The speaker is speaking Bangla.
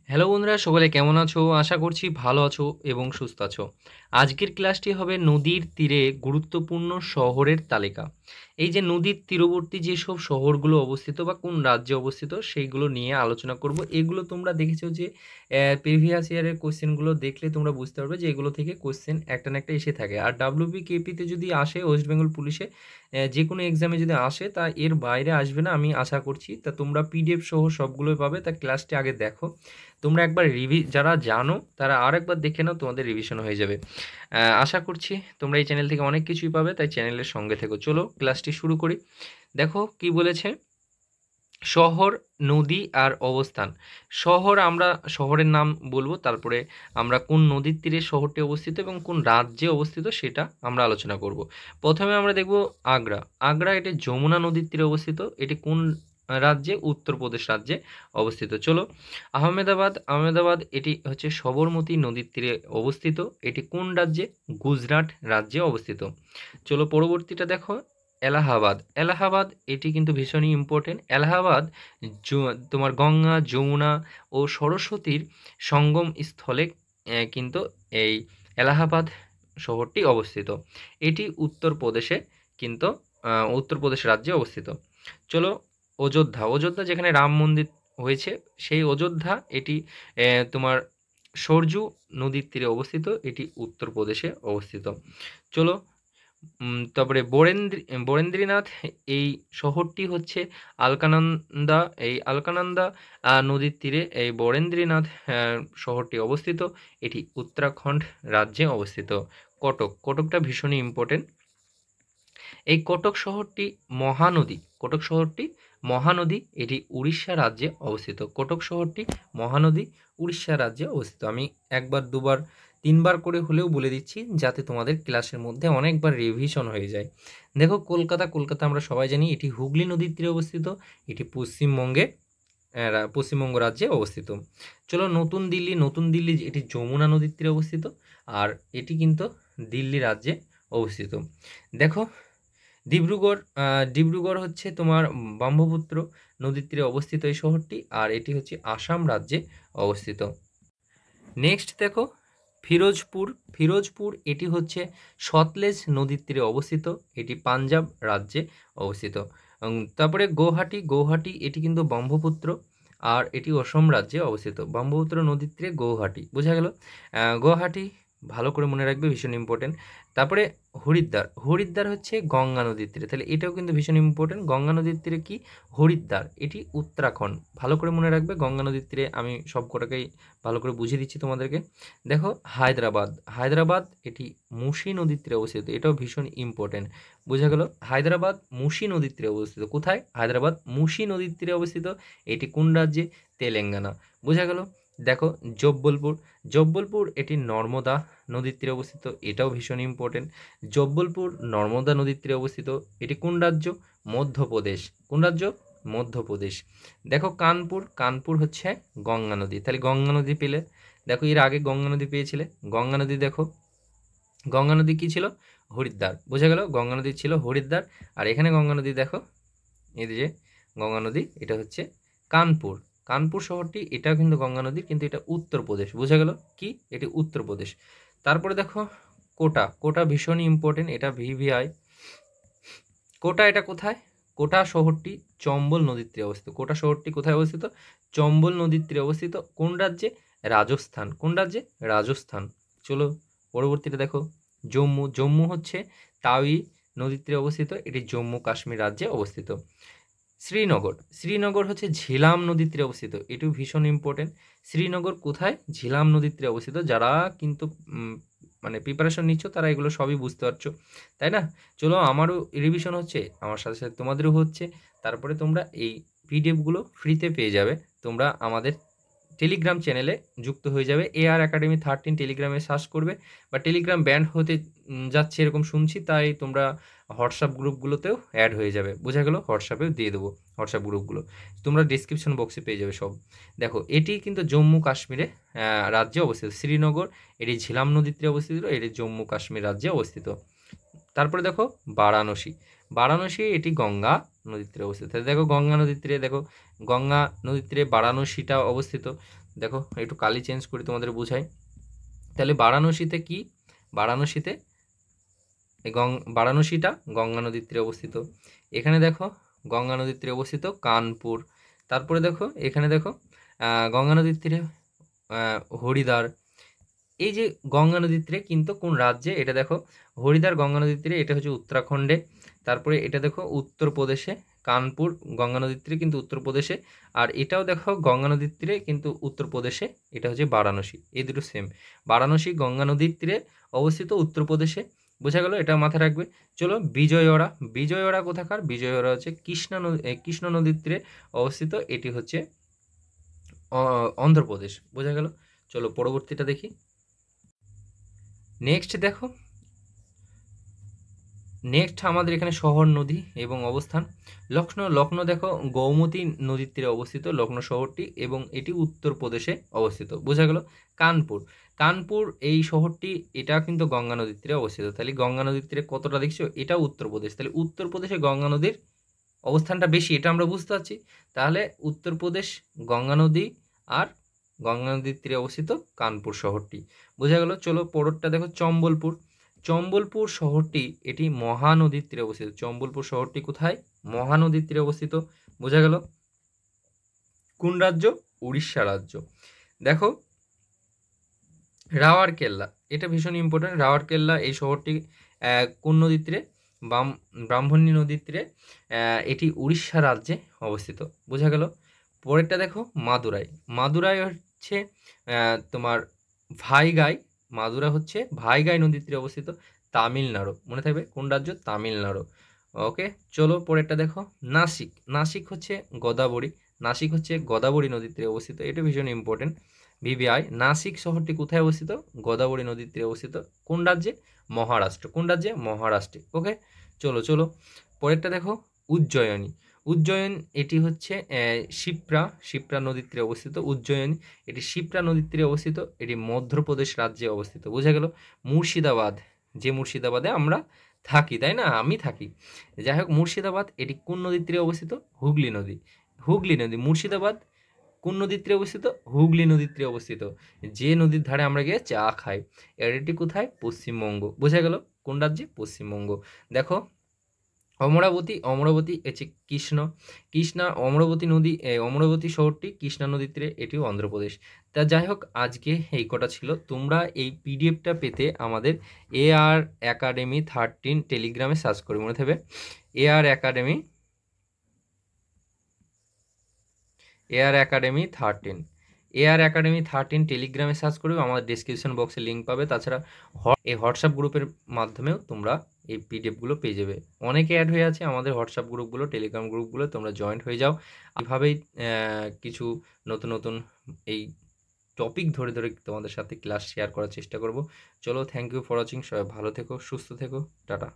হ্যালো বন্ধুরা, সকলে কেমন আছো? আশা করছি ভালো আছো এবং সুস্থ আছো। আজকের ক্লাসটি হবে নদীর তীরে গুরুত্বপূর্ণ শহরের তালিকা। এই যে নদীর তীরবর্তী যেসব শহরগুলো অবস্থিত বা কোন রাজ্যে অবস্থিত সেইগুলো নিয়ে আলোচনা করব। এগুলো তোমরা দেখেছো যে প্রিভিয়াস ইয়ারের কোশ্চেনগুলো দেখলে তোমরা বুঝতে পারবে যে এগুলো থেকে কোশ্চেন একটা না একটা এসে থাকে। আর ডাব্লিউবিকেপিতে যদি আসে, ওয়েস্ট বেঙ্গল পুলিশে যে কোনো এক্সামে যদি আসে তা এর বাইরে আসবে না আমি আশা করছি। তা তোমরা পিডিএফ সহ সবগুলোই পাবে, তা ক্লাসটি আগে দেখো। তোমরা একবার যারা জানো তারা আর একবার দেখে নাও, তোমাদের রিভিশন হয়ে যাবে। আশা করছি তোমরা এই চ্যানেল থেকে অনেক কিছুই পাবে, তাই চ্যানেলের সঙ্গে থেকো। চলো ক্লাসটি শুরু করি। দেখো কি বলেছে, শহর, নদী আর অবস্থান। শহর, আমরা শহরের নাম বলবো, তারপরে আমরা কোন নদীর তীরে শহরটি অবস্থিত এবং কোন রাজ্যে অবস্থিত সেটা আমরা আলোচনা করব। প্রথমে আমরা দেখব আগ্রা। আগ্রা এটি যমুনা নদীর তীরে অবস্থিত। এটি কোন রাজ্যে? উত্তরপ্রদেশ রাজ্যে অবস্থিত। চলো, আহমেদাবাদ। আহমেদাবাদ এটি হচ্ছে সবরমতী নদীর তীরে অবস্থিত। এটি কোন রাজ্যে? গুজরাট রাজ্যে অবস্থিত। চলো পরবর্তীটা দেখো, এলাহাবাদ। এলাহাবাদ এটি কিন্তু ভীষণই ইম্পর্টেন্ট। এলাহাবাদ তোমার গঙ্গা, যমুনা ও সরস্বতীর সঙ্গম স্থলে কিন্তু এই এলাহাবাদ শহরটি অবস্থিত। এটি উত্তরপ্রদেশে কিন্তু উত্তরপ্রদেশ রাজ্যে অবস্থিত। চলো, অযোধ্যা। অযোধ্যা যেখানে রাম মন্দির হয়েছে সেই অযোধ্যা, এটি তোমার সরজু নদীর তীরে অবস্থিত। এটি উত্তরপ্রদেশে অবস্থিত। চলো, তারপরে বরেন্দ্রনাথ, এই শহরটি হচ্ছে আলকানন্দা। এই আলকানন্দা নদীর তীরে এই বরেন্দ্রনাথ শহরটি অবস্থিত। এটি উত্তরাখণ্ড রাজ্যে অবস্থিত। কটক। কটকটা ভীষণই ইম্পর্টেন্ট। এই কটক শহরটি মহানদী। কটক শহরটি মহানদী, এটি উড়িষ্যা রাজ্যে অবস্থিত। কটক শহরটি মহানদী, উড়িষ্যা রাজ্যে অবস্থিত। আমি একবার, দুবার, তিনবার করে হলেও বলে দিচ্ছি যাতে তোমাদের ক্লাসের মধ্যে অনেকবার রিভিশন হয়ে যায়। দেখো কলকাতা। কলকাতা আমরা সবাই জানি এটি হুগলি নদীর তীরে অবস্থিত। এটি পশ্চিমবঙ্গ রাজ্যে অবস্থিত। চলো, নতুন দিল্লি। নতুন দিল্লি এটি যমুনা নদীর তীরে অবস্থিত, আর এটি কিন্তু দিল্লি রাজ্যে অবস্থিত। দেখো ডিব্রুগড়। ডিব্রুগড় হচ্ছে তোমার ব্রহ্মপুত্র নদীর তীরে অবস্থিত এই শহরটি, আর এটি হচ্ছে আসাম রাজ্যে অবস্থিত। নেক্সট দেখো ফিরোজপুর। ফিরোজপুর এটি হচ্ছে সতলেজ নদীর তীরে অবস্থিত। এটি পাঞ্জাব রাজ্যে অবস্থিত। তারপরে গৌহাটি। গৌহাটি এটি কিন্তু ব্রহ্মপুত্র, আর এটি অসম রাজ্যে অবস্থিত। ব্রহ্মপুত্র নদীর তীরে গৌহাটি, বোঝা গেল। গৌহাটি ভালো করে মনে রাখবে, ভীষণ ইম্পর্টেন্ট। তারপরে হরিদ্বার। হরিদ্বার হচ্ছে গঙ্গা নদীর তীরে, তাহলে এটাও কিন্তু ভীষণ ইম্পর্টেন্ট। গঙ্গা নদীর তীরে কি? হরিদ্বার। এটি উত্তরাখণ্ড। ভালো করে মনে রাখবে, গঙ্গা নদীর তীরে আমি সব কটাকেই ভালো করে বুঝিয়ে দিচ্ছি তোমাদেরকে। দেখো হায়দ্রাবাদ। হায়দ্রাবাদ এটি মুসি নদীর তীরে অবস্থিত। এটাও ভীষণ ইম্পর্টেন্ট। বোঝা গেল, হায়দ্রাবাদ মুসি নদীর তীরে অবস্থিত। কোথায়? হায়দ্রাবাদ মুসি নদীর তীরে অবস্থিত। এটি কোন রাজ্যে? তেলেঙ্গানা। বোঝা গেল। দেখো জব্বলপুর। জব্বলপুর এটি নর্মদা নদীর তীরে অবস্থিত। এটাও ভীষণ ইম্পর্টেন্ট। জব্বলপুর নর্মদা নদীর তীরে অবস্থিত। এটি কোন রাজ্য? মধ্যপ্রদেশ। কোন রাজ্য? মধ্যপ্রদেশ। দেখো কানপুর। কানপুর হচ্ছে গঙ্গা নদী, তাহলে গঙ্গা নদী পেলে। দেখো এর আগে গঙ্গা নদী পেয়েছিলে। গঙ্গা নদী দেখো, গঙ্গা নদী কী ছিল? হরিদ্বার। বোঝা গেল, গঙ্গা নদী ছিল হরিদ্বার। আর এখানে গঙ্গা নদী দেখো, এই যে গঙ্গা নদী, এটা হচ্ছে কানপুর। কানপুর শহরটি, এটাও কিন্তু গঙ্গা নদীর, কিন্তু এটা উত্তরপ্রদেশ। বোঝা গেল কি? এটি উত্তরপ্রদেশ। তারপরে দেখো কোটা। কোটা ভীষণই ইম্পর্টেন্ট, এটা ভিভিআই। কোটা এটা কোথায়? কোটা শহরটি চম্বল নদীর তীরে অবস্থিত। কোটা শহরটি কোথায় অবস্থিত? চম্বল নদীর তীরে অবস্থিত। কোন রাজ্যে? রাজস্থান। কোন রাজ্যে? রাজস্থান। চলো পরবর্তীটা দেখো, জম্মু। জম্মু হচ্ছে তাওই নদীর তীরে অবস্থিত। এটি জম্মু কাশ্মীর রাজ্যে অবস্থিত। শ্রীনগর। শ্রীনগর হচ্ছে ঝিলাম নদীর তীরে অবস্থিত। এটিও ভীষণ ইম্পর্টেন্ট। শ্রীনগর কোথায়? ঝিলাম নদীর তীরে অবস্থিত। যারা কিন্তু মানে প্রিপারেশন নিচ্ছ তারা এগুলো সবই বুঝতে পারছো, তাই না? চলো, আমারও রিভিশন হচ্ছে, আমার সাথে সাথে তোমাদেরও হচ্ছে। তারপরে তোমরা এই পিডিএফগুলো ফ্রিতে পেয়ে যাবে। তোমরা আমাদের টেলিগ্রাম চ্যানেলে যুক্ত হয়ে যাবে। AR একাডেমি 13 টেলিগ্রামে সার্চ করবে, বা টেলিগ্রাম ব্যান্ড হতে যাচ্ছে এরকম শুনছি, তাই তোমরা হোয়াটসঅ্যাপ গ্রুপগুলোতেও অ্যাড হয়ে যাবে। বোঝা গেল, হোয়াটসঅ্যাপেও দিয়ে দেবো হোয়াটসঅ্যাপ গ্রুপগুলো, তোমরা ডিসক্রিপশন বক্সে পেয়ে যাবে সব। দেখো এটি কিন্তু জম্মু কাশ্মীরে রাজ্যে অবস্থিত। শ্রীনগর এটি ঝিলাম নদীর তীরে অবস্থিত, এটি জম্মু কাশ্মীর রাজ্যে অবস্থিত। তারপরে দেখো বারাণসী। বারাণসী এটি গঙ্গা নদীর তীরে অবস্থিত। দেখো গঙ্গা নদীর তীরে, দেখো গঙ্গা নদীর তীরে বারাণসীটা অবস্থিত। দেখো একটু কালি চেঞ্জ করি তোমাদের বোঝাই। তাহলে বারাণসীতে কি, বারাণসীতে বারাণসীটা গঙ্গা নদীর তীরে অবস্থিত। এখানে দেখো গঙ্গা নদীর তীরে অবস্থিত কানপুর। তারপরে দেখো এখানে দেখো গঙ্গা নদীর তীরে হরিদ্বার। এই যে গঙ্গা নদীর তীরে কিন্তু কোন রাজ্যে, এটা দেখো হরিদ্বার গঙ্গা নদীর তীরে, এটা হচ্ছে উত্তরাখণ্ডে। তারপরে এটা দেখো উত্তরপ্রদেশে, কানপুর গঙ্গা নদীর তীরে কিন্তু উত্তরপ্রদেশে। আর এটাও দেখো গঙ্গা নদীর তীরে কিন্তু উত্তরপ্রদেশে, এটা হচ্ছে বারাণসী। এই দুটো সেম, বারাণসী গঙ্গা নদীর তীরে অবস্থিত উত্তরপ্রদেশে। বোঝা গেল, এটা মাথায় রাখবে। চলো বিজয়ওয়াড়া, বিজয়ওয়াড়া কোথাকার, বিজয়ওয়াড়া হচ্ছে কৃষ্ণ নদীর তীরে অবস্থিত, এটি হচ্ছে অন্ধ্রপ্রদেশ। বোঝা গেল। চলো পরবর্তীটা দেখি। নেক্সট দেখো, নেক্সট আমাদের এখানে শহর, নদী এবং অবস্থান। লখনৌ, লখনৌ দেখো গোমতী নদীর তীরে অবস্থিত লখনৌ শহরটি, এবং এটি উত্তরপ্রদেশে অবস্থিত। বোঝা গেল। কানপুর, কানপুর এই শহরটি, এটা কিন্তু গঙ্গা নদীর তীরে অবস্থিত। তাহলে গঙ্গা নদীর তীরে কতটা দেখছো, এটা উত্তরপ্রদেশ। তাহলে উত্তরপ্রদেশে গঙ্গা নদীর অবস্থানটা বেশি, এটা আমরা বুঝতে পারছি। তাহলে উত্তরপ্রদেশ গঙ্গা নদী, আর গঙ্গা নদীর তীরে অবস্থিত কানপুর শহরটি। বোঝা গেল। চলো পরেরটা দেখো, চম্বলপুর। চম্বলপুর শহরটি, এটি মহানদীর তীরে অবস্থিত। চম্বলপুর শহরটি কোথায়, মহানদীর তীরে অবস্থিত। বোঝা গেল। কোন রাজ্য, উড়িষ্যা রাজ্য। দেখো রাওয়ারকেল্লা, এটা ভীষণ ইম্পর্টেন্ট। রাওয়ারকেল্লা এই শহরটি কোন নদীর তীরে, ব্রাহ্মণী নদীর তীরে, এটি উড়িষ্যা রাজ্যে অবস্থিত। বোঝা গেল। পরেরটা দেখো মাদুরাই। মাদুরাই হচ্ছে তোমার ভাইগাই, মাদুরা হচ্ছে ভাইগাই নদীর তীরে অবস্থিত, তামিলনাড়ু। মনে থাকবে কোন রাজ্য, তামিলনাড়ু। ওকে। চলো পরেরটা দেখো নাসিক। নাসিক হচ্ছে গোদাবরী, নাসিক হচ্ছে গোদাবরী নদীর তীরে অবস্থিত, এটা ভীষণ ইম্পর্টেন্ট। ভিভিআই, নাসিক শহরটি কোথায় অবস্থিত, গোদাবরী নদীর তীরে অবস্থিত। কোন রাজ্যে, মহারাষ্ট্র। কোন রাজ্যে, মহারাষ্ট্রে। ওকে। চলো চলো পরেরটা দেখো উজ্জয়িনী। উজ্জয়ন, এটি হচ্ছে শিপ্রা, শিপ্রা নদীর তীরে অবস্থিত উজ্জয়িনী, এটি শিপ্রা নদীর তীরে অবস্থিত, এটি মধ্যপ্রদেশ রাজ্যে অবস্থিত। বোঝা গেল। মুর্শিদাবাদ, যে মুর্শিদাবাদে আমরা থাকি, তাই না, আমি থাকি। যাই হোক, মুর্শিদাবাদ এটি কোন নদীর তীরে অবস্থিত, হুগলি নদী। হুগলি নদী, মুর্শিদাবাদ কোন নদীর তীরে অবস্থিত, হুগলি নদীর তীরে অবস্থিত, যে নদীর ধারে আমরা গিয়ে চা খাই। আর এটি কোথায়, পশ্চিমবঙ্গ। বোঝা গেল। কোন রাজ্যে, পশ্চিমবঙ্গ। দেখো অমরাবতী, অমরাবতী হচ্ছে কৃষ্ণ, কৃষ্ণা অমরাবতী নদী, অমরাবতী শহরটি কৃষ্ণা নদীর তীরে, এটিও অন্ধ্রপ্রদেশ। তা যাই হোক, আজকে এই কটা ছিল। তোমরা এই পিডিএফটা পেতে আমাদের AR Academy 13 টেলিগ্রামে সার্চ করে, মনে থাকবে AR Academy, AR Academy 13, AR Academy 13 টেলিগ্রামে সার্চ করবে, আমাদের ডিসক্রিপশন বক্সে লিঙ্ক পাবে। তাছাড়া এই হোয়াটসঅ্যাপ গ্রুপের মাধ্যমেও তোমরা এই পিডিএফগুলো পেয়ে যাবে। অনেকে অ্যাড হয়ে আছে আমাদের হোয়াটসঅ্যাপ গ্রুপগুলো, টেলিগ্রাম গ্রুপগুলো, তোমরা জয়েন্ট হয়ে যাও। এইভাবেই কিছু নতুন নতুন এই টপিক ধরে ধরে তোমাদের সাথে ক্লাস শেয়ার করার চেষ্টা করব। চলো, থ্যাংক ইউ ফর ওয়াচিং। সবাই ভালো থেকো, সুস্থ থেকো, টাটা।